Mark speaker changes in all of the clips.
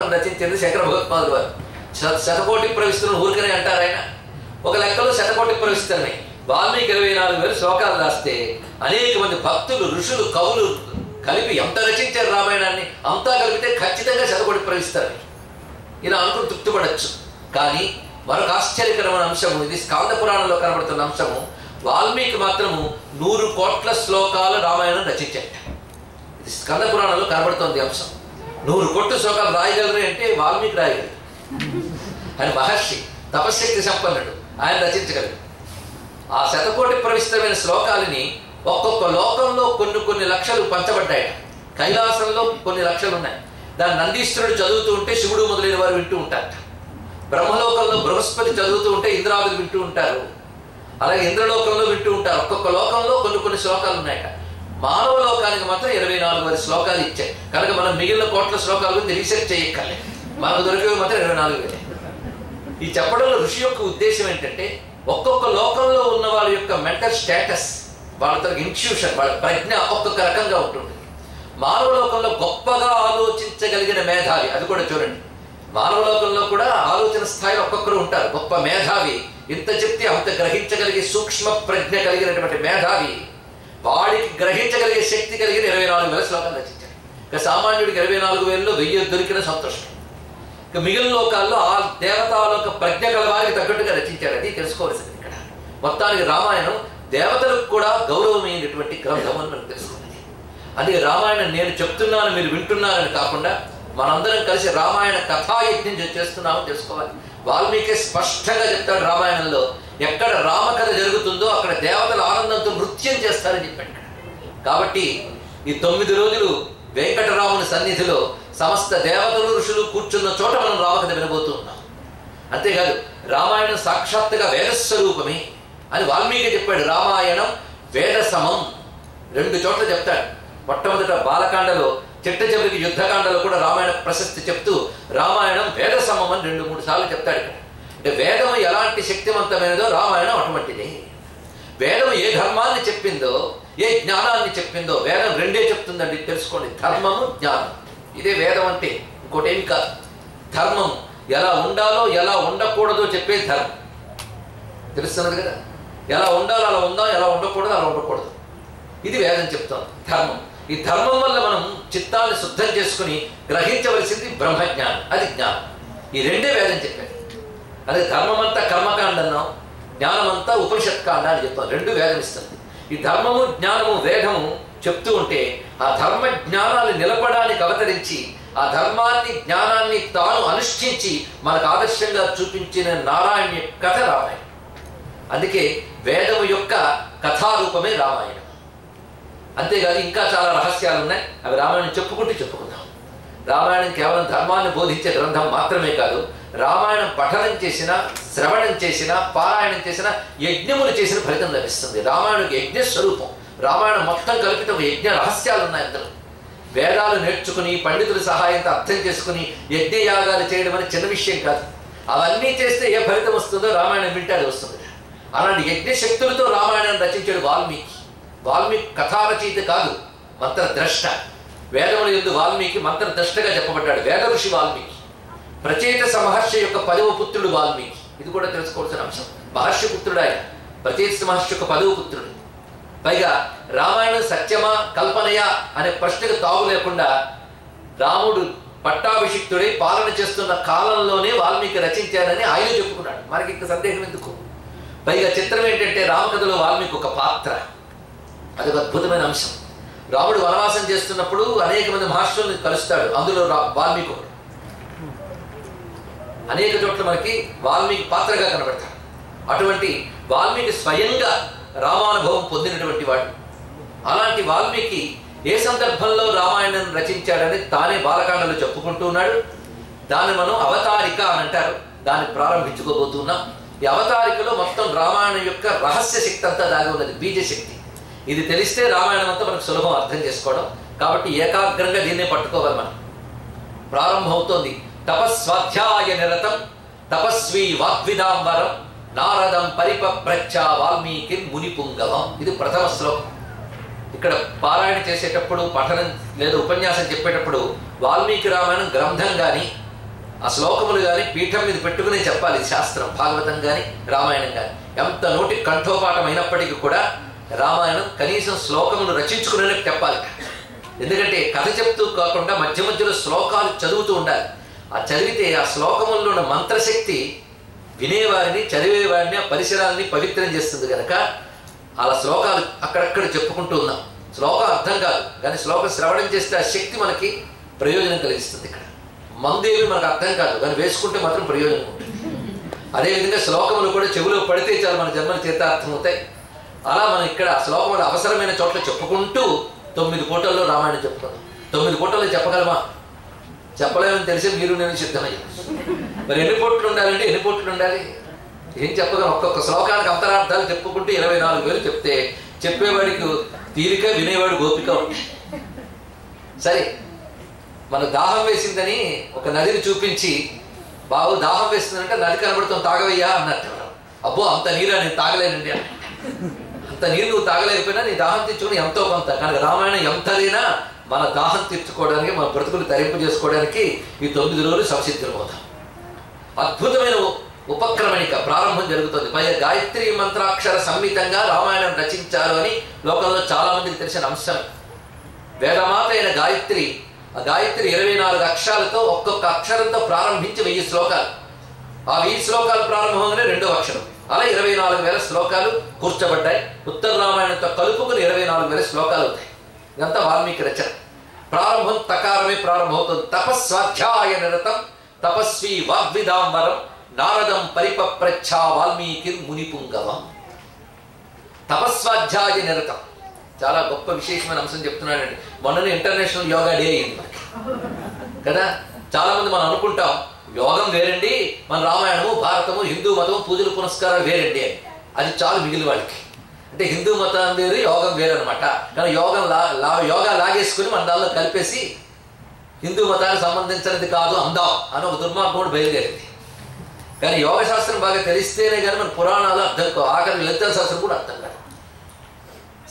Speaker 1: రచించింది శంకర భగవత్పాదులు వారు. శతకోటి ప్రవిస్తులను ఊరికనే అంటారు ఆయన. ఒక లెక్కలో శతకోటి ప్రవిస్తున్నాయి. వాల్మీకి 24,000 శ్లోకాలు రాస్తే అనేక మంది భక్తులు, ఋషులు, కవులు కలిపి ఎంత రచించారు రామాయణాన్ని, అంతా కలిపితే ఖచ్చితంగా శతకోటి ప్రవిస్తారు. ఇలా అనుకుని తృప్తిపడచ్చు. కానీ మరొక ఆశ్చర్యకరమైన అంశము, ఇది స్కాంద పురాణంలో కనబడుతున్న అంశము. వాల్మీకి మాత్రము 100 కోట్ల శ్లోకాల రామాయణం రచించాడు. ఇది స్కంద పురాణంలో కనబడుతోంది అంశం. 100 కోట్ల శ్లోకాలు రాయగలరు అంటే వాల్మీకి రాయగలరు. ఆయన మహర్షి, తపశక్తి సంపన్నుడు, ఆయన రచించగలరు. ఆ శతకోటి ప్రవిష్టమైన శ్లోకాలని ఒక్కొక్క లోకంలో కొన్ని లక్షలు పంచబడ్డాయి. కైలాసంలో కొన్ని లక్షలు ఉన్నాయి. దాన్ని నందీశ్వరుడు చదువుతూ ఉంటే శివుడు మొదలైన వారు వింటూ ఉంటారట. బ్రహ్మలోకంలో బృహస్పతి చదువుతూ ఉంటే ఇంద్రాదులు వింటూ ఉంటారు. అలాగే ఇంద్రలోకంలో వింటూ ఉంటారు. ఒక్కొక్క లోకంలో కొన్ని శ్లోకాలు ఉన్నాయట. మానవ లోకానికి మాత్రం 24,000 శ్లోకాలు ఇచ్చాయి. కనుక మనం మిగిలిన కోట్ల శ్లోకాల గురించి రీసెర్చ్ చేయక్కర్లేదు. మనకు దొరికేవి మాత్రం 24,000. ఈ చెప్పడంలో ఋషి యొక్క ఉద్దేశం ఏంటంటే, ఒక్కొక్క లోకంలో ఉన్న వాళ్ళ యొక్క మెంటల్ స్టేటస్, వాళ్ళతో ఇన్స్టిట్యూషన్, వాళ్ళ ప్రజ్ఞ ఒక్కొక్క రకంగా ఉంటుంది. మానవ లోకంలో గొప్పగా ఆలోచించగలిగిన మేధావి, అది కూడా చూడండి. మానవ లోకంలో కూడా ఆలోచన స్థాయిలో ఒక్కొక్కరు ఉంటారు. గొప్ప మేధావి, ఇంత చెప్తే అంత గ్రహించగలిగే సూక్ష్మ ప్రజ్ఞ కలిగినటువంటి మేధావి, వాడికి గ్రహించగలిగే శక్తి కలిగిన 24,000 శ్లోకాలు రచించాడు. ఇక సామాన్యుడికి 24,000లో 1000 దొరికిన సంతోషం. ఇక మిగిలిన లోకాల్లో ఆ దేవతాలోక ప్రజ్ఞ గల వారికి తగ్గట్టుగా రచించాడు. అది తెలుసుకోవాల్సింది ఇక్కడ. మొత్తానికి రామాయణం దేవతలకు కూడా గౌరవమైనటువంటి గ్రంథం అని మనకు తెలుసుకున్నది. అందుకే రామాయణం నేను చెప్తున్నాను, మీరు వింటున్నారని కాకుండా మనందరం కలిసి రామాయణ కథాయజ్ఞం చేస్తున్నామని తెలుసుకోవాలి. వాల్మీకి స్పష్టంగా చెప్తాడు రామాయణంలో, ఎక్కడ రామకథ జరుగుతుందో అక్కడ దేవతల ఆనందంతో నృత్యం చేస్తారని చెప్పాడు. కాబట్టి ఈ 9 రోజులు వెంకటరాముని సన్నిధిలో సమస్త దేవతలు, ఋషులు కూర్చున్న చోట మనం రామకథ వినబోతూ ఉన్నాం. అంతేకాదు, రామాయణం సాక్షాత్తుగా వేదస్వరూపమే అని వాల్మీకి చెప్పాడు. రామాయణం వేద సమం 2 చోట్ల చెప్తాడు. మొట్టమొదట బాలకాండలో, చిట్ట చివరికి యుద్ధకాండలో కూడా రామాయణ ప్రశస్తి చెప్తూ రామాయణం వేద సమం అని 2-3 సార్లు చెప్తాడు. అంటే వేదము ఎలాంటి శక్తివంతమైనదో రామాయణం అటువంటిదే. వేదం ఏ ధర్మాన్ని చెప్పిందో, ఏ జ్ఞానాన్ని చెప్పిందో వేదం 2 చెప్తుందండి. తెలుసుకోండి, ధర్మము, జ్ఞానం. ఇదే వేదం అంటే, ఇంకోటి ఏమి కాదు. ధర్మం ఎలా ఉండాలో ఎలా ఉండకూడదో చెప్పే ధర్మం. తెలుస్తున్నది కదా, ఎలా ఉండాలో అలా ఉందాం, ఎలా ఉండకూడదు అలా ఉండకూడదు. ఇది వేదం చెప్తాం, ధర్మం. ఈ ధర్మం వల్ల మనం చిత్తాన్ని శుద్ధం చేసుకుని గ్రహించవలసింది బ్రహ్మజ్ఞానం, అది జ్ఞానం. ఈ 2 వేదం చెప్పారు. అదే ధర్మం అంతా కర్మకాండ అన్నాం, జ్ఞానం అంతా ఉపనిషత్కాండ అని చెప్తాం. 2 వేదం ఇస్తుంది. ఈ ధర్మము, జ్ఞానము, వేదము చెప్తూ ఉంటే ఆ ధర్మ జ్ఞానాలు నిలపడానికి అవతరించి, ఆ ధర్మాన్ని, జ్ఞానాన్ని తాను అనుష్ఠించి మనకు ఆదర్శంగా చూపించిన నారాయణ కథ రామాయణం. అందుకే వేదము యొక్క కథారూపమే రామాయణం. అంతేకాదు ఇంకా చాలా రహస్యాలు ఉన్నాయి. అవి రామాయణం చెప్పుకుందాం. రామాయణం కేవలం ధర్మాన్ని బోధించే గ్రంథం మాత్రమే కాదు. రామాయణం పఠనం చేసిన, శ్రవణం చేసిన, పారాయణం చేసిన, యజ్ఞములు చేసిన ఫలితం లభిస్తుంది. రామాయణం యజ్ఞ స్వరూపం. రామాయణం మొత్తం కలిపితే ఒక యజ్ఞ రహస్యాలు ఉన్నాయి అందులో. వేదాలు నేర్చుకుని, పండితుల సహాయంతో అర్థం చేసుకుని యజ్ఞయాగాలు చేయడం అనేది చిన్న విషయం కాదు. అవన్నీ చేస్తే ఏ ఫలితం వస్తుందో రామాయణం వింటే అది వస్తుంది. అలాంటి యజ్ఞశక్తులతో రామాయణాన్ని రచించాడు వాల్మీకి. వాల్మీకి కథారచయిత కాదు, మంత్రద్రష్ట. వేదముల యందు వాల్మీకి మంత్రద్రష్టగా చెప్పబడ్డాడు. వేద ఋషి వాల్మీకి. ప్రచేతస మహర్షి యొక్క 10వ పుత్రుడు వాల్మీకి. ఇది కూడా తెలుసుకోవాల్సిన అంశం. మహర్షి పుత్రుడు ఆయన. ప్రచేతస మహర్షి యొక్క 10వ పుత్రుడు. పైగా రామాయణం సత్యమా కల్పనయా అనే ప్రశ్నకు తావు లేకుండా రాముడు పట్టాభిషిక్తుడై పాలన చేస్తున్న కాలంలోనే వాల్మీకి రచించారని ఆయన చెప్పుకున్నాడు. మనకి ఇంక సందేహం ఎందుకు? పైగా చిత్రం ఏంటంటే, రామకథలో వాల్మీకి ఒక పాత్ర, అది ఒక అద్భుతమైన అంశం. రాముడు వనవాసం చేస్తున్నప్పుడు అనేక మంది మహర్షుల్ని కలుస్తాడు. అందులో వాల్మీకి ఒకడు. అనేక చోట్ల మనకి వాల్మీకి పాత్రగా కనబడతాడు. అటువంటి వాల్మీకి స్వయంగా రామానుభవం పొందినటువంటి వాడు. అలాంటి వాల్మీకి ఏ సందర్భంలో రామాయణం రచించాడని తానే బాలకాండలో చెప్పుకుంటూ ఉన్నాడు. దాన్ని మనం అవతారిక అని అంటారు. దాన్ని ప్రారంభించుకోబోతున్నాం. ఈ అవతారికలో మొత్తం రామాయణం యొక్క రహస్య శక్తి అంతా దాగి ఉన్నది, బీజశక్తి. ఇది తెలిస్తే రామాయణం అంతా మనకు సులభం అర్థం చేసుకోవడం. కాబట్టి ఏకాగ్రంగా దీన్నే పట్టుకోవాలి మనం. ప్రారంభమవుతోంది. తపస్వాధ్యాయ నిరతం తపస్వీ వాగ్విదాంబరం నారదం పరిపప్రచ్చ వాల్మీకి మునిపుంగవం. ఇది ప్రథమ శ్లోకం. ఇక్కడ పారాయణ చేసేటప్పుడు, పఠనం లేదా ఉపన్యాసం చెప్పేటప్పుడు వాల్మీకి రామాయణం గ్రంథం కానీ ఆ శ్లోకములు కానీ పీఠం మీద పెట్టుకునే చెప్పాలి. శాస్త్రం భాగవతం కానీ రామాయణం కానీ ఎంత నోటి కంఠోపాఠం అయినప్పటికీ కూడా రామాయణం కనీసం శ్లోకములు రచించుకునే చెప్పాలి. ఎందుకంటే కథ చెప్తూ కాకుండా మధ్య మధ్యలో శ్లోకాలు చదువుతూ ఉండాలి. ఆ చదివితే ఆ శ్లోకముల్లో ఉన్న మంత్రశక్తి వినేవారిని చదివేవారిని ఆ పరిసరాలని పవిత్రం చేస్తుంది కనుక అలా శ్లోకాలు అక్కడక్కడ చెప్పుకుంటూ ఉన్నాం. శ్లోకం అర్థం కాదు కానీ శ్లోకం శ్రవణం చేస్తే ఆ శక్తి మనకి ప్రయోజనం కలిగిస్తుంది. ఇక్కడ మందేవి మనకు అర్థం కాదు కానీ వేసుకుంటే మాత్రం ప్రయోజనం ఉంటుంది. అదేవిధంగా శ్లోకములు కూడా చెవులో పడితే చాలు మన జన్మలు తీర్థార్థం అవుతాయి. అలా మనం ఇక్కడ శ్లోకములు అవసరమైన చోట్ల చెప్పుకుంటూ 9 పూటల్లో రామాయణం చెప్పుకుందాం. 9 పూటల్లో చెప్పగలమా? చెప్పలేమని తెలిసి మీరు నేను సిద్ధమయ్యాను. మరి ఎన్ని పూట్లు ఉండాలంటే ఎన్ని పూట్లు ఉండాలి? ఏం చెప్పగలం? ఒక్కొక్క శ్లోకానికి అంతరార్థాలు చెప్పుకుంటూ 24,000 చెప్తే చెప్పేవాడికి తీరిక, వినేవాడు గోపిక ఉంటాయి. సరే, మన దాహం వేసిందని ఒక నదిని చూపించి బాబు దాహం వేసిందంటే నది కనబడుతుంది తాగవయ్యా అన్నట్టు. అబ్బో అంత నీరా నేను తాగలేనండి అంటే అంత నీరు నువ్వు తాగలేకపోయినా నీ దాహం తెచ్చుకుని ఎంతో కొంత. కనుక రామాయణం ఎంతైనా మన దాహం తీర్చుకోవడానికి మన బ్రతుకులు తరింపు చేసుకోవడానికి ఈ 9 రోజులు సంసిద్ధమవుతాం. అద్భుతమైన ఉపక్రమణిక ప్రారంభం జరుగుతుంది. పైగా గాయత్రి మంత్రాక్షర సంహితంగా రామాయణం రచించారు అని లోకంలో చాలా మందికి తెలిసిన అంశం. వేదమాత అయిన గాయత్రి, ఆ గాయత్రి 24 అక్షరాలతో ఒక్కొక్క అక్షరంతో ప్రారంభించి 1000 శ్లోకాలు. ఆ 1000 శ్లోకాలు ప్రారంభంగానే 2వ అక్షరం. అలా 24,000 శ్లోకాలు కూర్చబడ్డాయి. ఉత్తర రామాయణంతో కలుపుకుని 24,000 శ్లోకాలు అవుతాయి. ఇదంతా వాల్మీకి రచన. ప్రారంభం తకారమే ప్రారంభమవుతుంది. తపస్వాధ్యాయ నిరతం తపస్వి వాగ్విదాంబరం నారదం పరిపప్రచ్ఛా వాల్మీకి మునిపుంగవం. తపస్వాధ్యాయ నిరతం చాలా గొప్ప విశేషమైన అంశం చెప్తున్నానండి. మొన్ననే ఇంటర్నేషనల్ యోగా డే అయింది మనకి కదా. చాలా మంది మనం అనుకుంటాం యోగం వేరండి, మన రామాయణము భారతము హిందూ మతం పూజలు పునస్కారాలు వేరండి అని. అది చాలు మిగిలిన వాళ్ళకి. అంటే హిందూ మతం వేరు యోగం వేరు అనమాట. కానీ యోగా లాగేసుకుని మన దానిలో కలిపేసి హిందూ మతానికి సంబంధించినది కాదు అందాం అని ఒక దుర్మార్గం బయలుదేరింది. కానీ యోగ శాస్త్రం బాగా తెలిస్తేనే కానీ మన పురాణాలు అర్థం కావు. ఆఖరి లలిత శాస్త్రం కూడా అర్థం కాదు.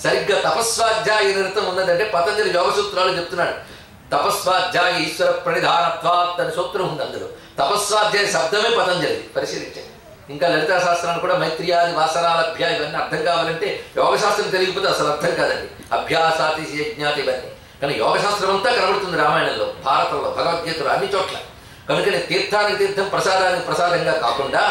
Speaker 1: సరిగ్గా తపస్వాధ్యాయ నిరతం ఉన్నదంటే పతంజలి యోగ సూత్రాలు చెప్తున్నాడు. తపస్వాధ్యాయ ఈశ్వర ప్రణిధానత్వాత్ అని సూత్రం ఉంది. అందులో తపస్వాధ్యాయ శబ్దమే పతంజలి. పరిశీలించండి. ఇంకా లలితా శాస్త్రాన్ని కూడా మైత్రియాది వాసనాలభ్య ఇవన్నీ అర్థం కావాలంటే యోగశాస్త్రం తెలియకపోతే అసలు అర్థం కాదండి. అభ్యాసాతి యజ్ఞాతి ఇవన్నీ. కానీ యోగశాస్త్రం అంతా కనబడుతుంది రామాయణంలో, భారతంలో, భగవద్గీతలో, అన్ని చోట్ల. కనుకనే తీర్థానికి తీర్థం ప్రసాదానికి ప్రసాదంగా కాకుండా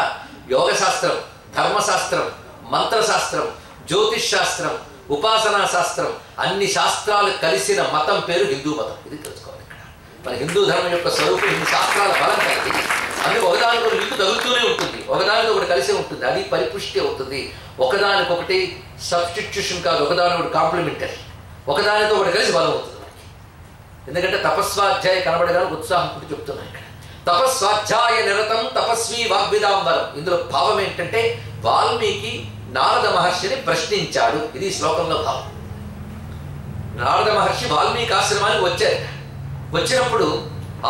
Speaker 1: యోగశాస్త్రం, ధర్మశాస్త్రం, మంత్రశాస్త్రం, జ్యోతిష్ శాస్త్రం, ఉపాసనా శాస్త్రం, అన్ని శాస్త్రాలు కలిసిన మతం పేరు హిందూ మతం. ఇది తెలుసుకోవాలి. ఇక్కడ మన హిందూ ధర్మం యొక్క స్వరూపం ఇన్ని శాస్త్రాల బలం కలిగి అందుకు ఒకదానికొకటి లింకు తగులుతూనే ఉంటుంది, ఒకదానికొకటి కలిసే ఉంటుంది. అది పరిపుష్టి అవుతుంది. ఒకదానికొకటి సబ్స్టిట్యూషన్ కాదు, ఒకదానికొకటి కాంప్లిమెంటరీ. ఒకదానితో ఒకటి కలిసి బలం అవుతుంది మనకి. ఎందుకంటే తపస్వాధ్యాయ కనబడడానికి ఉత్సాహం కూడా చెప్తున్నాయి ఇక్కడ. తపస్వాధ్యాయ నిరతం తపస్వి వాగ్విదాంబరం. ఇందులో భావం ఏంటంటే వాల్మీకి నారద మహర్షిని ప్రశ్నించాడు. ఇది శ్లోకంలో భావం. నారద మహర్షి వాల్మీకి ఆశ్రమానికి వచ్చారు. వచ్చినప్పుడు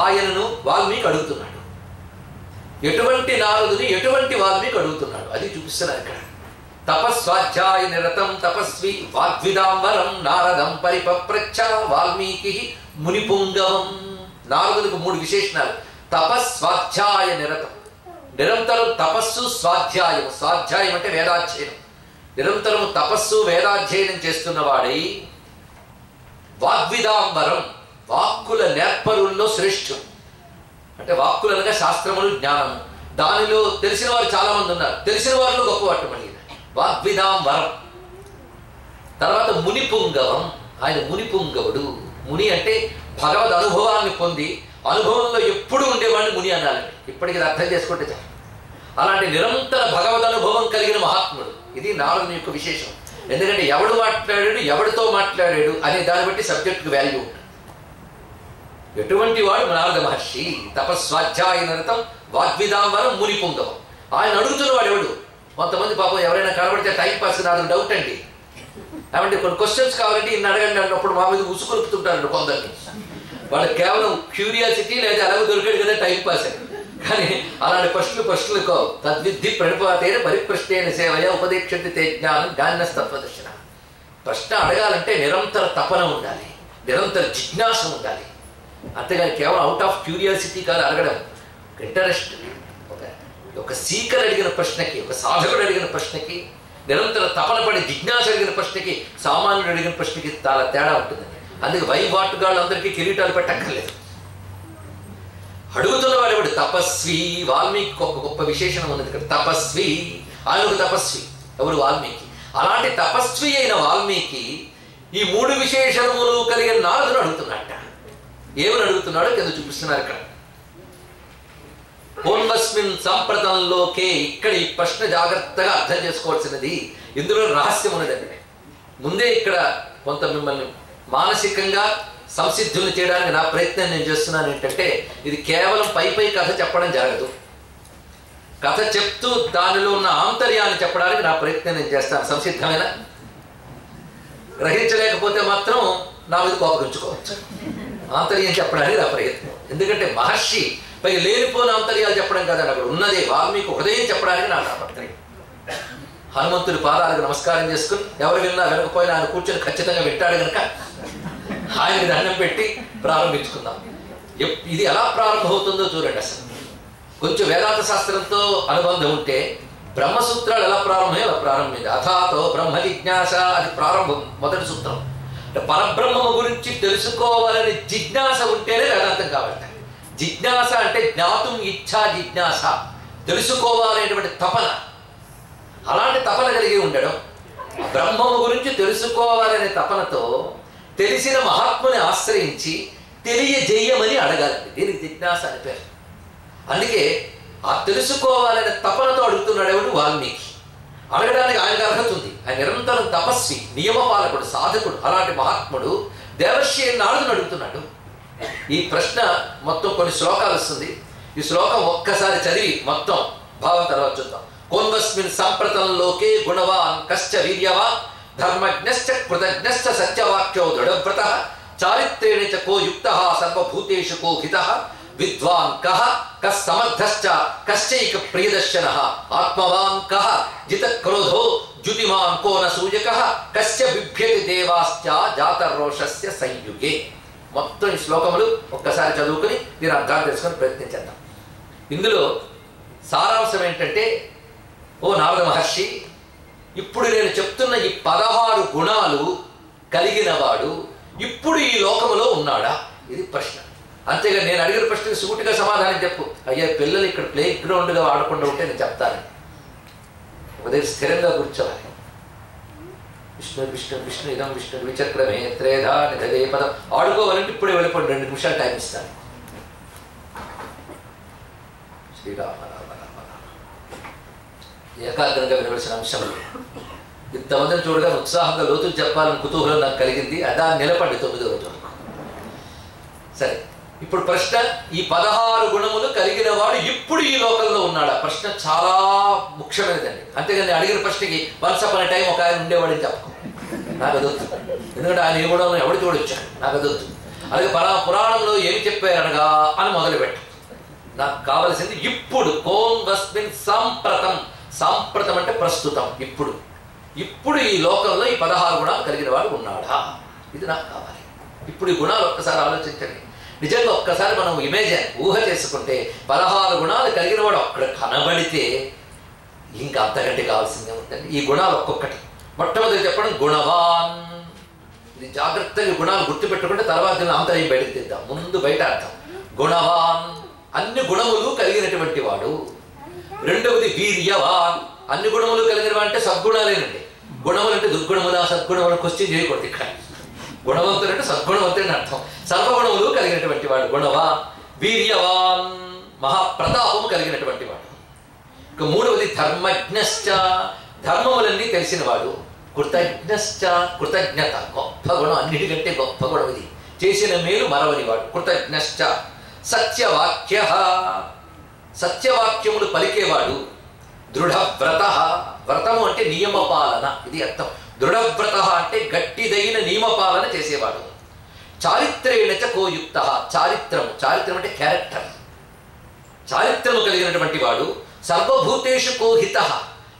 Speaker 1: ఆయనను వాల్మీకి అడుగుతున్నాడు. ఎటువంటి నారదుని ఎటువంటి వాల్మీకి అడుగుతున్నాడు అది చూపిస్తున్నారు ఇక్కడ. తపస్వాధ్యాయ నిరతం తపస్వి వాగ్విదాంబరం నారదం పరిపప్రచ్ఛ వాల్మీకి మునిపుంగవం. నారదునికి 3 విశేషణాలు. తపస్వాధ్యాయ నిరతం, నిరంతరం తపస్సు స్వాధ్యాయం. స్వాధ్యాయం అంటే వేదాధ్యయనం. నిరంతరం తపస్సు వేదాధ్యయనం చేస్తున్నవాడై వాగ్విదాంబరం, వాక్కుల నేర్పరుల్లో శ్రేష్ఠుడు. అంటే వాక్కులనగా శాస్త్రములు, జ్ఞానము. దానిలో తెలిసిన వారు చాలా మంది ఉన్నారు. తెలిసిన వారిలో గొప్పవాటు మళ్ళీ వాగ్విదాంబరం. తర్వాత మునిపుంగవం, ఆయన మునిపుంగవుడు. ముని అంటే భగవద్ అనుభవాన్ని పొంది అనుభవంలో ఎప్పుడు ఉండేవాడిని ముని అనాలండి. ఇప్పటికి అర్థం చేసుకుంటే చాలు. అలాంటి నిరంతర భగవద్ అనుభవం కలిగిన మహాత్ముడు. ఇది నారదుని యొక్క విశేషం. ఎందుకంటే ఎవడు మాట్లాడాడు, ఎవడితో మాట్లాడాడు అనే దాన్ని బట్టి సబ్జెక్టుకు వాల్యూ ఉంటుంది. ఎటువంటి వాడు నారద మహర్షి. తపస్వాధ్యాయ నిరతం వాగ్విదాంబరం మునిపుంగవం. ఆయన అడుగుతున్నవాడు ఎవడు? కొంతమంది పాపం ఎవరైనా కనబడితే టైం పాస్ నాకు డౌట్ అండి. ఏమంటే కొన్ని క్వశ్చన్స్ కావాలంటే ఇన్ని అడగండి అన్నప్పుడు మా మీద ఉసుకొలుపుతుంటారండి కొందరిని. వాళ్ళకి కేవలం క్యూరియాసిటీ లేదా అలాగే దొరికాడు కదా టైం పాస్ అని. కానీ అలాంటి ప్రశ్నలు కావు. తద్విద్ధి ప్రణిపాతైన పరిప్రశ్నేన సేవయ ఉపదేక్షంతి తే జ్ఞానం జ్ఞానస్తత్వదర్శన. ప్రశ్న అడగాలంటే నిరంతర తపన ఉండాలి, నిరంతర జిజ్ఞాస ఉండాలి. అంతేగాని కేవలం అవుట్ ఆఫ్ క్యూరియాసిటీ కాదు అడగడం. ఇంట్రెస్ట్, ఒక సీకర్ అడిగిన ప్రశ్నకి, ఒక సాధకుడు అడిగిన ప్రశ్నకి, నిరంతర తపన పడి జిజ్ఞాస అడిగిన ప్రశ్నకి, సామాన్యుడు అడిగిన ప్రశ్నకి చాలా తేడా ఉంటుందండి. అందుకే వైవాటుగాళ్ళందరికీ కిరీటాలు పెట్టక్కర్లేదు. అడుగుతున్న వాడు తపస్వి. వాల్మీకి గొప్ప గొప్ప విశేషణం ఉన్నది ఇక్కడ. తపస్వి, ఆయన ఒక తపస్వి. ఎవరు? వాల్మీకి. అలాంటి తపస్వి అయిన వాల్మీకి ఈ 3 విశేషణములు కలిగిన నారదుడు అడుగుతున్నట్ట. ఏమని అడుగుతున్నాడో కింద చూపిస్తున్నారు ఇక్కడ. కోన్వస్మిన్ సంప్రదంలోకే. ఇక్కడ ఈ ప్రశ్న జాగ్రత్తగా అర్థం చేసుకోవాల్సినది. ఇందులో రహస్యం ఉన్నదండి. ముందే ఇక్కడ కొంత మిమ్మల్ని మానసికంగా సంసిద్ధులు చేయడానికి నా ప్రయత్నం నేను చేస్తున్నాను. ఏంటంటే ఇది కేవలం పై కథ చెప్పడం జరగదు. కథ చెప్తూ దానిలో ఉన్న ఆంతర్యాన్ని చెప్పడానికి నా ప్రయత్నం నేను చేస్తాను. సంసిద్ధమైన గ్రహించలేకపోతే మాత్రం నా మీద కోపగించుకోవచ్చు. ఆంతర్యం చెప్పడానికి నా ప్రయత్నం. ఎందుకంటే మహర్షి పై లేనిపోని ఆంతర్యాలు చెప్పడం కదండి, అక్కడ ఉన్నదే వాల్మీకి హృదయం చెప్పడానికి నా తాపత్రయం. హనుమంతుడి పాదాలకు నమస్కారం చేసుకుని ఎవరు విన్నా వినకపోయినా ఆయన కూర్చొని ఖచ్చితంగా వింటాడు కనుక ఆయనకి దండం పెట్టి ప్రారంభించుకుందాం. ఇది ఎలా ప్రారంభమవుతుందో చూడండి. అసలు కొంచెం వేదాంత శాస్త్రంతో అనుబంధం ఉంటే బ్రహ్మసూత్రాలు ఎలా ప్రారంభమో అలా ప్రారంభమైంది. అథాతో బ్రహ్మ జిజ్ఞాస, అది ప్రారంభం, మొదటి సూత్రం. అంటే పరబ్రహ్మము గురించి తెలుసుకోవాలని జిజ్ఞాస ఉంటేనే వేదాంతం కావాలి. జిజ్ఞాస అంటే జ్ఞాతుం ఇచ్ఛా జిజ్ఞాస, తెలుసుకోవాలనేటువంటి తపన. అలాంటి తపన కలిగి ఉండడం, బ్రహ్మము గురించి తెలుసుకోవాలనే తపనతో తెలిసిన మహాత్ముని ఆశ్రయించి తెలియజేయమని అడగాలండి. దీనికి జిజ్ఞాస అని పేరు. అందుకే ఆ తెలుసుకోవాలనే తపనతో అడుగుతున్నాడు ఎవడు? వాల్మీకి. అడగడానికి ఆయనకు అర్హత ఉంది. ఆయన నిరంతరం తపస్వి, నియమపాలకుడు, సాధకుడు. అలాంటి మహాత్ముడు దేవర్షి నారదుని అడుగుతున్నాడు. ఈ ప్రశ్న మొత్తం కొన్ని శ్లోకాలు వస్తుంది. ఈ శ్లోకం ఒక్కసారి చదివి మొత్తం భావం తర్వాత చూద్దాం. కోన్వస్మిన్ సంప్రతంలోకే గుణవాన్ కశ్చ వీర్యవాన్ ధర్మజ్ఞశ్చ కృతజ్ఞశ్చ సత్యవాక్యో దృఢవ్రత చారిత్రేణ చ కో యుక్తః సర్వభూతేషు కో హితః విద్వాన్ కః కస్ సమర్థశ్చ కశ్చైక ప్రియదర్శనః ఆత్మవాన్ కః జితక్రోధో జ్యుతిమాన్ కో న సూయకః కశ్చ బిభ్యతి దేవాశ్చ జాతరోషస్య సంయుగే. మొత్తం ఈ శ్లోకములు ఒక్కసారి చదువుకుని మీరు అర్థాలు తెలుసుకొని ప్రయత్నించేద్దాం. ఇందులో సారాంశం ఏంటంటే, ఓ నారద మహర్షి, ఇప్పుడు నేను చెప్తున్న ఈ 16 గుణాలు కలిగిన వాడు ఇప్పుడు ఈ లోకములో ఉన్నాడా? ఇది ప్రశ్న. అంతేగా నేను అడిగిన ప్రశ్నకి సూటిగా సమాధానం చెప్పు. అయ్యా, పిల్లలు ఇక్కడ ప్లే గ్రౌండ్గా ఆడకుండా ఉంటే నేను చెప్తాను. ఒక దగ్గర స్థిరంగా కూర్చోవాలి. విష్ణు విష్ణు విష్ణు ఇదం విష్ణు విచక్రమే త్రేధా నిధదే పదం. ఆడుకోవాలంటే ఇప్పుడే వెళ్ళిపోండి, 2 నిమిషాలు టైం ఇస్తాను. శ్రీరామ రామ రామ రామ. ఏకాగ్రంగా వినవలసిన అంశంలో ఇంతమందిని చూడగా ఉత్సాహంగా లోతులు చెప్పాలని కుతూహలం నాకు కలిగింది. అదా నిలబడి 9వ రోజు. సరే, ఇప్పుడు ప్రశ్న, ఈ 16 గుణములు కలిగిన వాడు ఇప్పుడు ఈ లోకంలో ఉన్నాడా? ప్రశ్న చాలా ముఖ్యమైనదండి. అంతేగాని అడిగిన ప్రశ్నకి వన్స్ అపాన్ ఎ టైం ఒక ఆయన ఉండేవాడని చెప్పకు. నాకు అదొద్దు. ఎందుకంటే ఆయన ఏ గుణంలో ఎవడు చూడొచ్చాడు, నాకు అదొద్దు. అలాగే పురాణంలో ఏమి చెప్పారనగా అని మొదలుపెట్టు. నాకు కావలసింది ఇప్పుడు. కోన్వస్మిన్ సంప్రతం. సంప్రతం అంటే ప్రస్తుతం, ఇప్పుడు. ఇప్పుడు ఈ లోకంలో ఈ 16 గుణాలు కలిగిన వాడు ఉన్నాడా? ఇది నాకు కావాలి. ఇప్పుడు ఈ గుణాలు ఒక్కసారి ఆలోచించండి. నిజంగా ఒక్కసారి మనం ఊహ చేసుకుంటే 16 గుణాలు కలిగిన వాడు అక్కడ కనబడితే ఇంకా అంతకంటే కావాల్సిందే ఉందండి. ఈ గుణాలు ఒక్కొక్కటి. మొట్టమొదటి చెప్పడం గుణవాన్. ఇది జాగ్రత్తగా గుణాలు గుర్తుపెట్టుకుంటే తర్వాత దీన్ని ఆంతర్యం బయటకు తీద్దాం. ముందు బయట అర్థం. గుణవాన్, అన్ని గుణములు కలిగినటువంటి వాడు. రెండవది వీర్యవాన్. అన్ని గుణములు కలిగిన వాడు అంటే సద్గుణాలేనండి. గుణములు అంటే దుర్గుణములా సద్గుణములు క్వశ్చన్ చేయకూడదు ఇక్కడ. గుణవంతుడు అంటే సద్గుణవంతుడని అర్థం. సర్వగుణములు కలిగినటువంటి వాడు గుణవాన్. వీర్యవాన్, మహాప్రతాపము కలిగినటువంటి వాడు. ఇక మూడవది ధర్మజ్ఞశ్చ. ధర్మములన్నీ తెలిసిన వాడు. కృతజ్ఞశ్చ, కృతజ్ఞత, గొప్ప గుణం, అన్నిటికంటే గొప్ప గుణం ఇది. చేసిన మేలు మరవని వాడు. కృతజ్ఞశ్చ. సత్యవాక్య, సత్యవాక్యములు పలికేవాడు. దృఢవ్రత. వ్రతము అంటే నియమపాలన, ఇది అర్థం. దృఢవ్రత అంటే గట్టిదైన నియమపాలన చేసేవాడు. చారిత్రేణ చ కోయుక్త. చారిత్రము, చారిత్రం అంటే క్యారెక్టర్. చారిత్రము కలిగినటువంటి వాడు. సర్వభూతేషు కోహిత.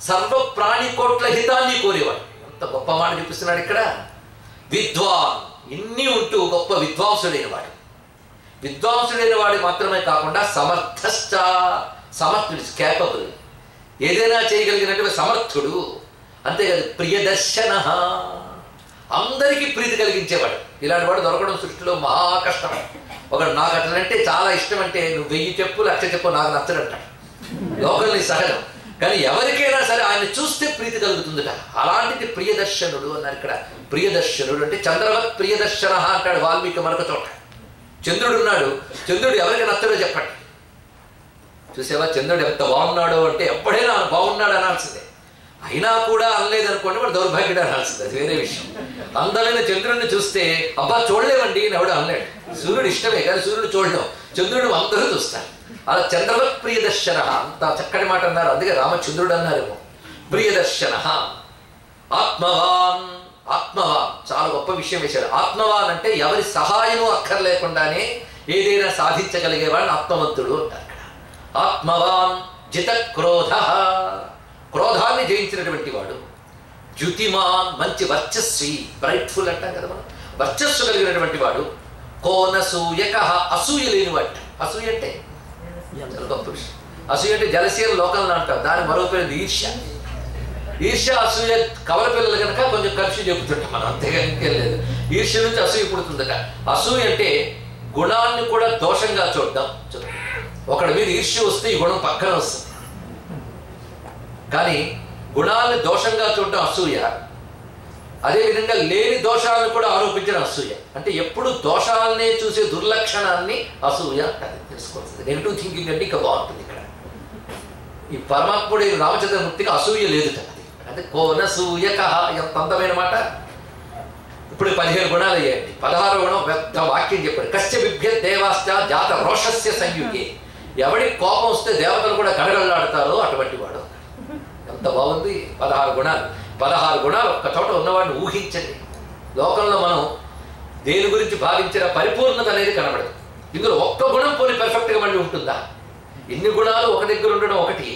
Speaker 1: సర్వ ప్రాణికోట్ల హితాన్ని కోరేవాడు. ఎంత గొప్ప మాట చూపిస్తున్నాడు ఇక్కడ. విద్వాన్, ఇన్ని ఉంటూ గొప్ప విద్వాంసుడైన వాడు. విద్వాంసుడైన వాడు మాత్రమే కాకుండా సమర్థశ్చ, సమర్థుడు, క్యాపబుల్, ఏదైనా చేయగలిగినటువంటి సమర్థుడు. అంతేకాదు ప్రియదర్శన, అందరికీ ప్రీతి కలిగించేవాడు. ఇలాంటి వాడు దొరకడం సృష్టిలో మహా కష్టం. ఒకడు నాకు అట్లంటే చాలా ఇష్టం అంటే నువ్వు 1000 చెప్పు 1,00,000 చెప్పు నాకు నచ్చడంటాడు. లోకల్ని సహజం. కానీ ఎవరికైనా సరే ఆయన చూస్తే ప్రీతి కలుగుతుందట. అలాంటిది ప్రియదర్శనుడు అన్నారు ఇక్కడ. ప్రియదర్శనుడు అంటే చంద్రవత్ ప్రియదర్శన అంటాడు వాల్మీకి మరొక చోట. చంద్రుడు ఉన్నాడు, చంద్రుడు ఎవరికి నచ్చడో చెప్పండి. చూసావా చంద్రుడు ఎంత బాగున్నాడో అంటే ఎప్పుడైనా బాగున్నాడు అనాల్సిందే. అయినా కూడా అనలేదనుకోండి వాడు దౌర్భాగ్యుడు అనాల్సింది, అది వేరే విషయం. అందమైన చంద్రుడిని చూస్తే అబ్బా చూడలేమండి అని ఎవడు అనలేడు. సూర్యుడు ఇష్టమే కానీ సూర్యుడు చూడలేం, చంద్రుడు అందరూ చూస్తారు. అలా చంద్రవత్ ప్రియదర్శన, అంత చక్కటి మాట అన్నారు. అందుకే రామచంద్రుడు అన్నారేమో. ప్రియదర్శన. ఆత్మవాన్, ఆత్మవాన్ చాలా గొప్ప విషయం వేశాడు. ఆత్మవాన్ అంటే ఎవరి సహాయము అక్కర్లేకుండానే ఏదైనా సాధించగలిగేవాడిని ఆత్మవంతుడు అంటారు ఇక్కడ. ఆత్మవాన్ జిత క్రోధ, క్రోధాన్ని జయించినటువంటి వాడు. ద్యుతిమాన్ మంచి వర్చస్వి, బ్రైట్ఫుల్ అంటాం కదా మనం, వర్చస్సు కలిగినటువంటి వాడు. కోనసూయక అసూయ లేనివాడు. అసూయ అంటే చాలా గొప్ప విషయం. అసూయ అంటే జలసీన లోకంలో అంటారు, దాని మరో పేరు ఈర్ష్య. ఈర్ష్య అసూయ కవల పిల్లలు కనుక కొంచెం ఖర్చు చెబుతుంటాం మనం, అంతేగా ఇంకేం లేదు. ఈర్ష్య నుంచి అసూయ పుడుతుందట. అసూయ అంటే గుణాన్ని కూడా దోషంగా చూడడం. ఒకడి మీద ఈర్ష్య వస్తే ఈ గుణం పక్కన వస్తుంది, కానీ గుణాన్ని దోషంగా చూడటం అసూయ. అదేవిధంగా లేని దోషాలను కూడా ఆరోపించడం అసూయ. అంటే ఎప్పుడు దోషాలనే చూసే దుర్లక్షణాన్ని అసూయ అది తెలుసుకోవాల్సింది. నెగిటివ్ థింకింగ్ అంటే ఇంకా బాగుంటుంది ఇక్కడ. ఈ పరమాత్ముడి రామచంద్రమూర్తికి అసూయ లేదుట. అంటే కోనసూయక, ఎంత అందమైన మాట. ఇప్పుడు 15 గుణాలు అయ్యాయండి. 16వ గుణం పెద్ద వాక్యం చెప్పాడు. కశ్య బిభ్య దేవాశ్చ జాత రోషస్య సంయుగే, ఎవడికి కోపం వస్తే దేవతలు కూడా గడగడలాడతారో అటువంటి వాడు. ఎంత బాగుంది. 16 గుణాలు. 16 గుణాలు ఒక్క చోట ఉన్నవాడిని ఊహించండి. లోకంలో మనం దేని గురించి భావించిన పరిపూర్ణత అనేది కనబడదు. ఇందులో ఒక్క గుణం పోనీ పెర్ఫెక్ట్గా మళ్ళీ ఉంటుందా? ఇన్ని గుణాలు ఒక దగ్గర ఉండడం ఒకటి,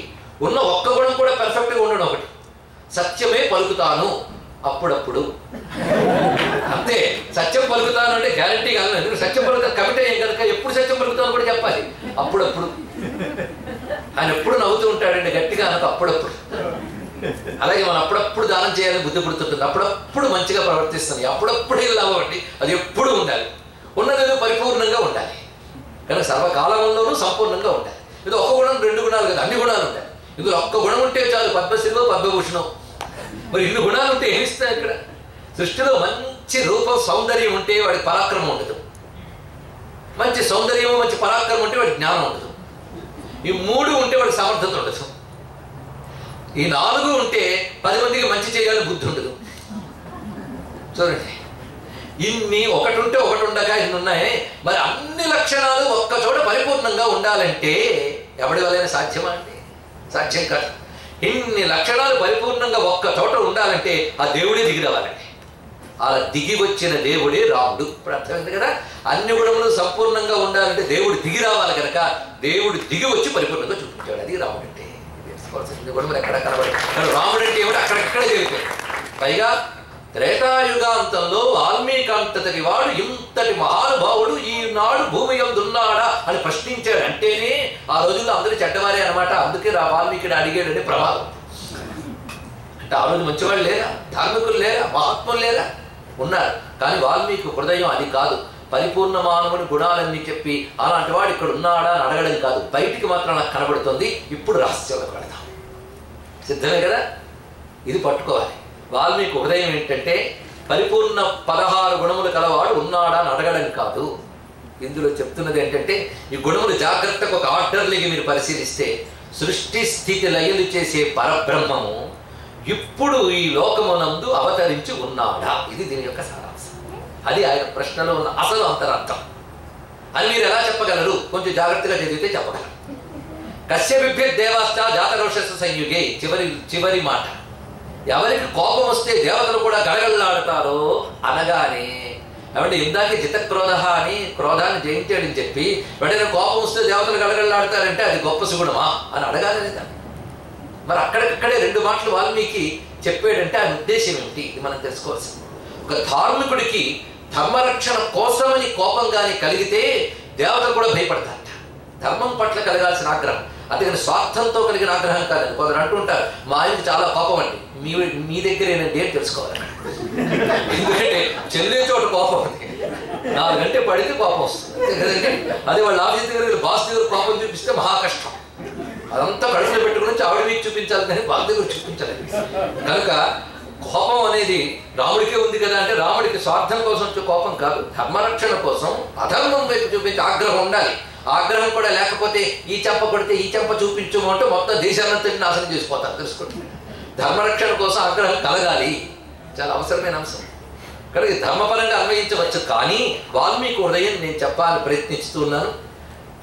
Speaker 1: ఉన్న ఒక్క గుణం కూడా పెర్ఫెక్ట్గా ఉండడం ఒకటి. సత్యమే పలుకుతాను అప్పుడప్పుడు, అంతే. సత్యం పలుకుతాను అంటే గ్యారంటీ కాదు. ఎందుకంటే సత్యం పలుకుతాను కమిట్ అయ్యాం కనుక ఎప్పుడు సత్యం పలుకుతాను కూడా చెప్పాలి. అప్పుడప్పుడు ఆయన ఎప్పుడు నవ్వుతూ ఉంటాడండి గట్టిగా అనకు, అప్పుడప్పుడు. అలాగే మనం అప్పుడప్పుడు దానం చేయాలని బుద్ధి పుడుతుంటుంది, అప్పుడప్పుడు మంచిగా ప్రవర్తిస్తుంది, అప్పుడప్పుడు లాభండి. అది ఎప్పుడు ఉండాలి. ఉన్నదేదో పరిపూర్ణంగా ఉండాలి. కనుక సర్వకాలంలోనూ సంపూర్ణంగా ఉండాలి. ఇది ఒక గుణం 2 గుణాలు కదా, అన్ని గుణాలు ఉంటాయి. ఇందులో ఒక్క గుణం ఉంటే చాలు, పద్మశ్రీలో పద్మభూషణం. మరి ఇన్ని గుణాలు ఉంటే ఏమిస్తాయి ఇక్కడ? సృష్టిలో మంచి రూపం సౌందర్యం ఉంటే వాడికి పరాక్రమం ఉండదు, మంచి సౌందర్యం మంచి పరాక్రమం ఉంటే వాడికి జ్ఞానం ఉండదు, ఈ 3 ఉంటే వాడికి సమర్థత ఉండదు, ఈ 4 ఉంటే 10 మందికి మంచి చేయాలని బుద్ధి ఉండదు. చూడండి, ఇన్ని ఒకటి ఉంటే ఒకటి ఉండగా ఇన్ని ఉన్నాయి. మరి అన్ని లక్షణాలు ఒక్క చోట పరిపూర్ణంగా ఉండాలంటే ఎవడి వల్ల సాధ్యమా అండి? సాధ్యం కాదు. ఇన్ని లక్షణాలు పరిపూర్ణంగా ఒక్క చోట ఉండాలంటే ఆ దేవుడే దిగి రావాలండి. అలా దిగి వచ్చిన దేవుడే రాముడు. ఇప్పుడు అర్థమైంది కదా. అన్ని గుణములు సంపూర్ణంగా ఉండాలంటే దేవుడు దిగి రావాలి కనుక దేవుడు దిగి వచ్చి పరిపూర్ణంగా చూపించాడు. అది రాముడు అంటే. తెలుసుకోవాల్సింది గుణములు ఎక్కడ కనబడదు. రాముడు అంటే ఏమిటి? అక్కడెక్కడ జరిగిపోయాడు. పైగా త్రేతాయుగాంతంలో వాల్మీకాంతటి వాడు ఇంతటి మహానుభావుడు ఈనాడు భూమి యందున్నాడా అని ప్రశ్నించాడు అంటేనే ఆ రోజుల్లో అందరూ చెడ్డవారే అనమాట. అందుకే వాల్మీకిని అడిగాడని ప్రమాదం. అంటే ఆ రోజు మంచివాళ్ళు లేరా? ధార్మికులు లేరా? మహాత్ములు లేరా? ఉన్నారు. కానీ వాల్మీకి హృదయం అది కాదు. పరిపూర్ణ మానవుని గుణాలన్నీ చెప్పి అలాంటి వాడు ఇక్కడ ఉన్నాడా అని అడగడం కాదు, బయటికి మాత్రం నాకు కనబడుతుంది. ఇప్పుడు రహస్యంలోకి వెళదాం. సిద్ధమే కదా? ఇది పట్టుకోవాలి. వాల్మీకి హృదయం ఏంటంటే పరిపూర్ణ 16 గుణములు కలవాడు ఉన్నాడా అని అడగడం కాదు. ఇందులో చెప్తున్నది ఏంటంటే ఈ గుణములు జాగ్రత్తగా ఒక ఆర్డర్లీకి మీరు పరిశీలిస్తే సృష్టి స్థితి లయలు చేసే పరబ్రహ్మము ఇప్పుడు ఈ లోకమునందు అవతరించి ఉన్నాడా? ఇది దీని యొక్క సారాంశం. అది ఆయన ప్రశ్నలో ఉన్న అసలు అంతరార్థం. అని మీరు ఎలా చెప్పగలరు? కొంచెం జాగ్రత్తగా చదివితే చెప్పగలరు. కశ్య బిభ్య దేవాశ్చ జాతరోషస్సు సంయుగే, చివరి మాట. ఎవరికి కోపం వస్తే దేవతలు కూడా గడగడలాడతారో అనగానే, ఏమంటే ఇందాకే జితక్రోధ అని క్రోధాన్ని జయించాడని చెప్పి వెంటనే కోపం వస్తే దేవతలు గడగడలాడతారంటే అది గొప్ప సుగుణమా అని అడగాలి లేదా? మరి అక్కడికక్కడే 2 మాటలు వాల్మీకి చెప్పాడంటే ఆయన ఉద్దేశం ఏమిటి? ఇది మనం తెలుసుకోవాల్సింది. ఒక ధార్మికుడికి ధర్మరక్షణ కోసమని కోపం కానీ కలిగితే దేవతలు కూడా భయపడతారట. ధర్మం పట్ల కలగాల్సిన ఆగ్రహం, అందుకని స్వార్థంతో కలిగిన ఆగ్రహం కాదని కొందరు అంటుంటారు, మా ఆయనకి చాలా కోపం అండి, మీ దగ్గరేనండి అని తెలుసుకోవాలి. ఎందుకంటే చెల్లే చోట కోపం ఉంది, 4 గంటలు పడితే కోపం వస్తుంది కదండి. అదే వాళ్ళ ఆఫీస్ దగ్గర బాస్ దగ్గర కోపం చూపిస్తే మహా కష్టం. అదంతా కడుపులో పెట్టుకుని ఆవిడ మీకు చూపించాలి కానీ బాస్ దగ్గర చూపించలేదు. కనుక కోపం అనేది రాముడికే ఉంది కదా అంటే రాముడికి స్వార్థం కోసం వచ్చే కోపం కాదు, ధర్మరక్షణ కోసం అధర్మం వైపు చూపించే ఆగ్రహం ఉండాలి. ఆగ్రహం కూడా లేకపోతే ఈ చెంప కొడితే ఈ చెంప చూపించము అంటే మొత్తం దేశాలంతా నాశనం చేసిపోతారు. తెలుసుకుంటున్నాను, ధర్మరక్షణ కోసం ఆగ్రహం కలగాలి, చాలా అవసరమైన అంశం. కనుక ధర్మపరంగా అన్వయించవచ్చు. కానీ వాల్మీకి హృదయం నేను చెప్పాలని ప్రయత్నిస్తున్నాను,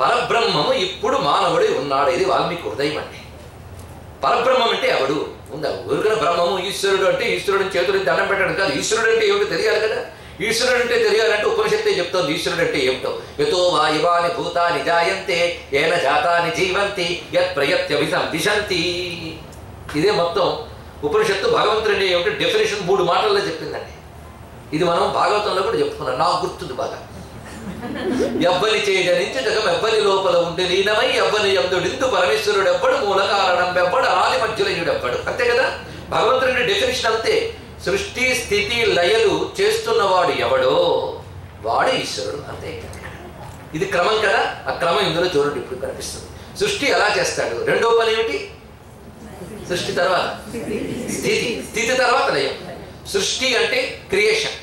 Speaker 1: పరబ్రహ్మము ఇప్పుడు మానవుడే ఉన్నాడు. ఇది వాల్మీకి హృదయం అంటే. పరబ్రహ్మం అంటే ఎవడు ఉందా? ఊరికన బ్రహ్మము ఈశ్వరుడు అంటే ఈశ్వరుడిని చేతుడిని దండం పెట్టడం కాదు. ఈశ్వరుడు అంటే ఏమిటో తెలియాలి కదా. ఈశ్వరుడు అంటే తెలియాలంటే ఉపనిషత్తే చెప్తోంది ఈశ్వరుడు అంటే ఏమిటో. యతో వా ఇవాని భూతాని జాయంతే ఏన జాతాని జీవంతి యత్ ప్రయత్యభిసందిశంతి. ఇదే మొత్తం ఉపనిషత్తు భగవంతుడు అంటే ఏమిటో డెఫినేషన్ 3 మాటల్లో చెప్పిందండి. ఇది మనం భాగవతంలో కూడా చెప్పుకున్నాం, నాకు గుర్తుంది బాగా. ఎవ్వని చేయజనించి జగం ఎవ్వని లోపల ఉండి లీనమై ఎవ్వని ఎందుడిందు పరమేశ్వరుడు ఎవ్వడు మూల కారణం ఎవ్వడు ఆది మధ్యులయుడెవ్వడు. అంతే కదా భగవంతుడి డెఫినేషన్. అంతే, సృష్టి స్థితి లయలు చేస్తున్నవాడు ఎవడో వాడు ఈశ్వరుడు. అంతే, ఇది క్రమం కదా. ఆ క్రమం ఇందులో చూడండి ఇప్పుడు కనిపిస్తుంది. సృష్టి ఎలా చేస్తాడు? రెండో పని ఏమిటి? సృష్టి తర్వాత స్థితి, స్థితి తర్వాత లయం. సృష్టి అంటే క్రియేషన్,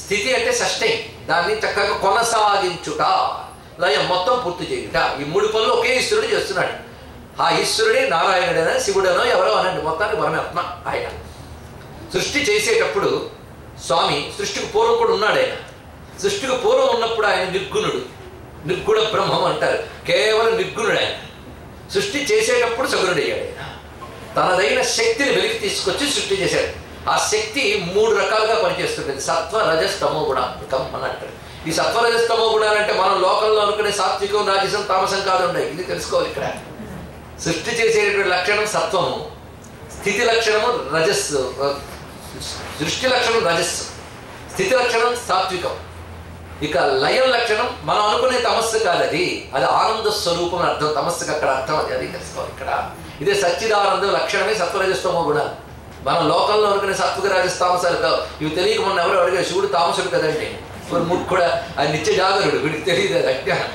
Speaker 1: స్థితి అంటే సస్టైన్, దాన్ని చక్కగా కొనసాగించుట, లయం మొత్తం పూర్తి చేయుట. ఈ 3 పనులు ఒకే ఈశ్వరుడు చేస్తున్నాడు. ఆ ఈశ్వరుడే నారాయణుడైనా శివుడనో ఎవరో అనండి, మొత్తానికి పరమాత్మ ఆయన. సృష్టి చేసేటప్పుడు స్వామి సృష్టికి పూర్వం కూడా ఉన్నాడు. ఆయన సృష్టికి పూర్వం ఉన్నప్పుడు ఆయన నిర్గుణుడు, నిర్గుణ బ్రహ్మం అంటారు, కేవలం నిర్గుణుడు. ఆయన సృష్టి చేసేటప్పుడు సగుణుడయ్యాడు. ఆయన తనదైన శక్తిని వెలికి తీసుకొచ్చి సృష్టి చేశాడు. ఆ శక్తి 3 రకాలుగా పనిచేస్తుంది. సత్వ రజస్ తమో గుణాత్మకం అని అంటారు. ఈ సత్వ రజస్ తమో గుణాలంటే మనం లోకంలో అనుకునే సాత్వికం రాజసం తామసం కాదు ఉన్నాయి. ఇది తెలుసుకోవాలి. ఇక్కడ సృష్టి చేసేటువంటి లక్షణం సత్వము, స్థితి లక్షణము రజస్సు, సృష్టి లక్షణం రజస్సు, స్థితి లక్షణం సాత్వికం. ఇక లయం లక్షణం మనం అనుకునే తమస్సు కాదు, అది ఆనంద స్వరూపం అని అర్థం. తమస్సుకి అక్కడ అర్థం అది తెలుసుకోవాలి. ఇక్కడ ఇదే సచ్చిదానందం లక్షణమే సత్వరజస్తమో గుణాలు. మనం లోకంలో అనుకునే సాత్విక రాజస్ తామసాలు కావు. ఇవి తెలియక మొన్న ఎవరో అడిగారు, శివుడు తామసుడు కదండి, ముక్కు కూడా ఆయన నిత్య జాగరుడు, వీడికి తెలియదు అది అజ్ఞానం.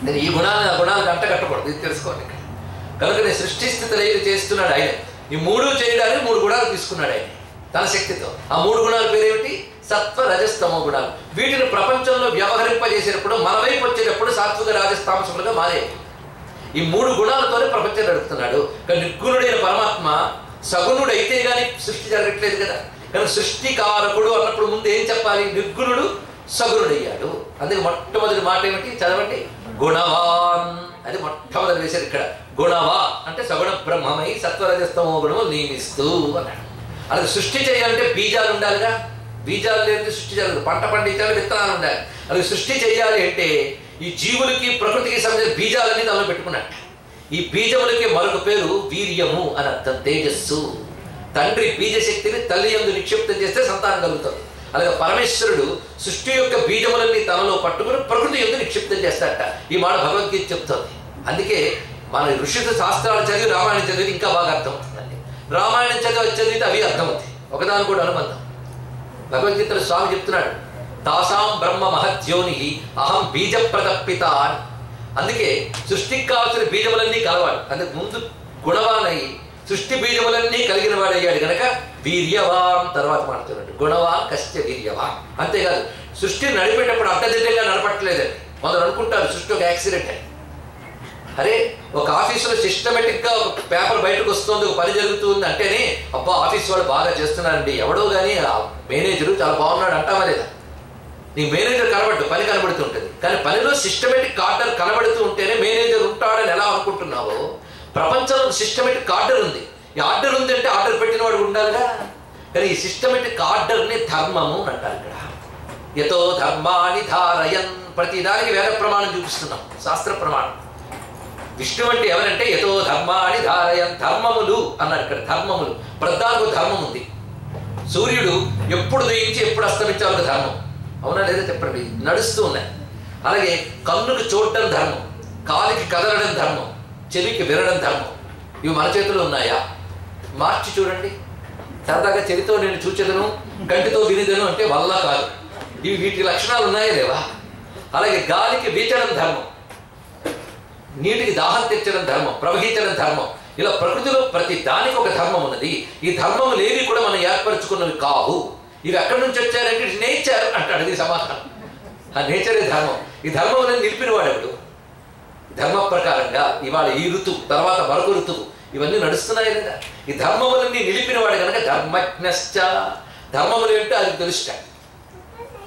Speaker 1: నేను ఈ గుణాలను ఆ గుణాలకు అంట కట్టకూడదు, ఇది తెలుసుకోవాలి. ఇక్కడ కనుక సృష్టి స్థితి లయలు చేస్తున్నాడు ఆయన. ఈ 3 చేయడానికి 3 గుణాలు తీసుకున్నాడు ఆయన తన శక్తితో. ఆ 3 గుణాల పేరేమిటి? సత్వ రజస్తమో గుణాలు. వీటిని ప్రపంచంలో వ్యవహరింపజేసేటప్పుడు మన వైపు వచ్చేటప్పుడు సాత్విక రాజస్తామసులుగా మారే. ఈ 3 గుణాలతోనే ప్రపంచం నడుపుతున్నాడు. కానీ నిర్గుణుడైన పరమాత్మ సగుణుడైతే గానీ సృష్టి జరగట్లేదు కదా. కానీ సృష్టి కారకుడు అన్నప్పుడు ముందు ఏం చెప్పాలి? నిర్గుణుడు సగుణుడయ్యాడు. అందుకే మొట్టమొదటి మాట ఏమిటి? చదవండి, గుణవాన్. అది మొట్టమొదటి వేశారు ఇక్కడ. గుణవా అంటే సగుణ బ్రహ్మమై సత్వరజస్తమో గుణము నియమిస్తూ అన్నాడు. అలాగే సృష్టి చేయాలంటే బీజాలు ఉండాలిగా. బీజాలు లేని సృష్టి జరగదు. పంట పండించాలి, విత్తనాలు ఉండాలి. అలాగే సృష్టి చేయాలి అంటే ఈ జీవులకి ప్రకృతికి సంబంధించిన బీజాలన్నీ దానిలో పెట్టుకున్నట్టు. ఈ బీజములకి మరొక పేరు వీర్యము అని అర్థం, తేజస్సు. తండ్రి బీజశక్తిని తల్లి యందు నిక్షిప్తం చేస్తే సంతానం కలుగుతుంది. అలాగే పరమేశ్వరుడు సృష్టి యొక్క బీజములన్నీ తనలో పట్టుకుని ప్రకృతి యందు నిక్షిప్తం చేస్తాడట. ఈ మాట భగవద్గీత చెప్తుంది. అందుకే మన ఋషుల శాస్త్రాలు చదివి రామాయణం చదివి ఇంకా బాగా అర్థమవుతుందండి. రామాయణం చదివితే అవి అర్థమవుతాయి, ఒకదాని కూడా అనుబంధం. భగవద్గీతలో స్వామి చెప్తున్నాడు, తాసాం బ్రహ్మ మహద్యోని అహం బీజ ప్రదప్పిత అని. అందుకే సృష్టికి కావాల్సిన బీజములన్నీ కలవాడు. అందుకు ముందు గుణవానై సృష్టి బీజములన్నీ కలిగిన వాడయ్యాడు కనుక వీర్యవాన్. తర్వాత మాట్లాడుతున్నాడు గుణవాన్ కశ్చ వీర్యవాన్. అంతేకాదు సృష్టి నడిపేటప్పుడు అడ్డదిడ్డంగా నడపట్లేదండి. మొదలు అనుకుంటారు సృష్టి ఒక యాక్సిడెంట్ అని. అరే ఒక ఆఫీసులో సిస్టమేటిక్గా ఒక పేపర్ బయటకు వస్తుంది, ఒక పని జరుగుతుంది అంటేనే అబ్బా ఆఫీస్ వాడు బాగా చేస్తున్నారండి. ఎవడో కానీ ఆ మేనేజరు చాలా బాగున్నాడు అంటామా లేదా? నీ మేనేజర్ కనబడ్డు, పని కనబడుతుంటుంది. కానీ పనిలో సిస్టమేటిక్ ఆర్డర్ కనబడుతూ ఉంటేనే మేనేజర్ ఉంటాడని ఎలా అనుకుంటున్నావో, ప్రపంచంలో సిస్టమేటిక్ ఆర్డర్ ఉంది. ఈ ఆర్డర్ ఉంది అంటే ఆర్డర్ పెట్టిన వాడు ఉండాలిగా. కానీ ఈ సిస్టమేటిక్ ఆర్డర్ని ధర్మము అంటారు. ఇక్కడ యతో ధర్మాని ధారయన్, ప్రతిదానికి వేద ప్రమాణం చూపిస్తున్నాం, శాస్త్ర ప్రమాణం. విష్ణు అంటే ఎవరంటే యతో ధర్మాని ధారయన్, ధర్మములు అన్నారు ఇక్కడ. ధర్మములు ప్రధానికి ధర్మం ఉంది. సూర్యుడు ఎప్పుడు ఉదయించి ఎప్పుడు అస్తమించాలి ధర్మం, అవునా లేదా చెప్పండి? నడుస్తూ ఉన్నాయి. అలాగే కన్నుకు చూడడం ధర్మం, కాలికి కదలడం ధర్మం, చెవికి వినడం ధర్మం. ఇవి మన చేతిలో ఉన్నాయా? మార్చి చూడండి. సరదాగా చెవితో నేను చూచెదను, కంటితో వినిదను అంటే వల్ల కాదు. ఇవి వీటి లక్షణాలు ఉన్నాయా లేవా? అలాగే గాలికి వీచడం ధర్మం, నీటికి దాహం తెచ్చడం ధర్మం, ప్రవహించడం ధర్మం. ఇలా ప్రకృతిలో ప్రతి దానికి ఒక ధర్మం ఉన్నది. ఈ ధర్మములు ఏవి కూడా మనం ఏర్పరచుకున్నవి కావు. ఇవి ఎక్కడి నుంచి వచ్చారంటే నేచర్ అంటాడు. ఇది సమాధానం. ఆ నేచరే ధర్మం. ఈ ధర్మములను నిలిపిన వాడెవడు? ధర్మ ప్రకారంగా ఇవాళ ఈ ఋతువు, తర్వాత మరొక ఋతువు, ఇవన్నీ నడుస్తున్నాయి లేదా? ఈ ధర్మములన్నీ నిలిపిన వాడు కనుక ధర్మజ్ఞశ్చ. ధర్మములు ఏంటో అది తెలుస్తాడు.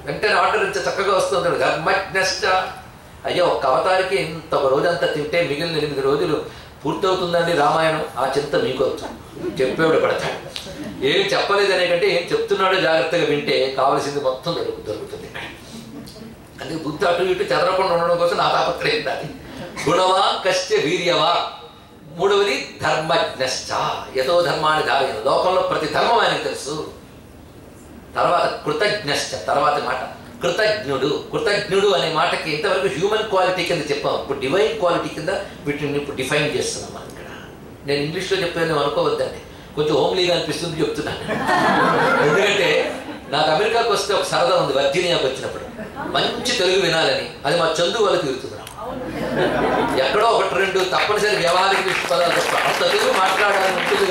Speaker 1: వెంటనే ఆర్డర్ ఇంత చక్కగా వస్తుంది. ధర్మజ్ఞశ్చ. అయ్యో ఒక్క అవతారికి ఇంత ఒక రోజంతా తింటే మిగిలిన 8 రోజులు పూర్తవుతుందండి రామాయణం. ఆ చింత మీకు వచ్చు. చెప్పేవాడు పడతాడు. ఏం చెప్పలేదనే కంటే ఏం చెప్తున్నాడో జాగ్రత్తగా వింటే కావలసింది మొత్తం దొరుకుతుంది. అందుకే బుద్ధి అటు ఇటు చెదరకుండా ఉండడం కోసం నా తాపత్రయం దాన్ని. గుణవా కశ్చ వీర్యవా. మూడవది ధర్మజ్ఞశ్చ. యతో ధర్మాన్ని ధారయను. లోకంలో ప్రతి ధర్మం ఆయనకు తెలుసు. తర్వాత కృతజ్ఞశ్చ. తర్వాత మాట కృతజ్ఞుడు. కృతజ్ఞుడు అనే మాటకి ఇంతవరకు హ్యూమన్ క్వాలిటీ కింద చెప్పాము. ఇప్పుడు డివైన్ క్వాలిటీ కింద వీటిని ఇప్పుడు డిఫైన్ చేస్తున్నాం మనం ఇక్కడ. నేను ఇంగ్లీష్లో చెప్పాను అనుకోవద్దండి, కొంచెం హోమ్లీగా అనిపిస్తుంది చెప్తున్నాను. ఎందుకంటే నాకు అమెరికాకు వస్తే ఒక సరదా ఉంది. వర్జీనియాకి వచ్చినప్పుడు మంచి తెలుగు వినాలని. అది మా చందు వాళ్ళకి తిరుగుతున్నాం. ఎక్కడో 1-2 తప్పనిసరి వ్యవహారిక పదాలు తప్ప అంత తెలుగు మాట్లాడాలని ఉంటుంది.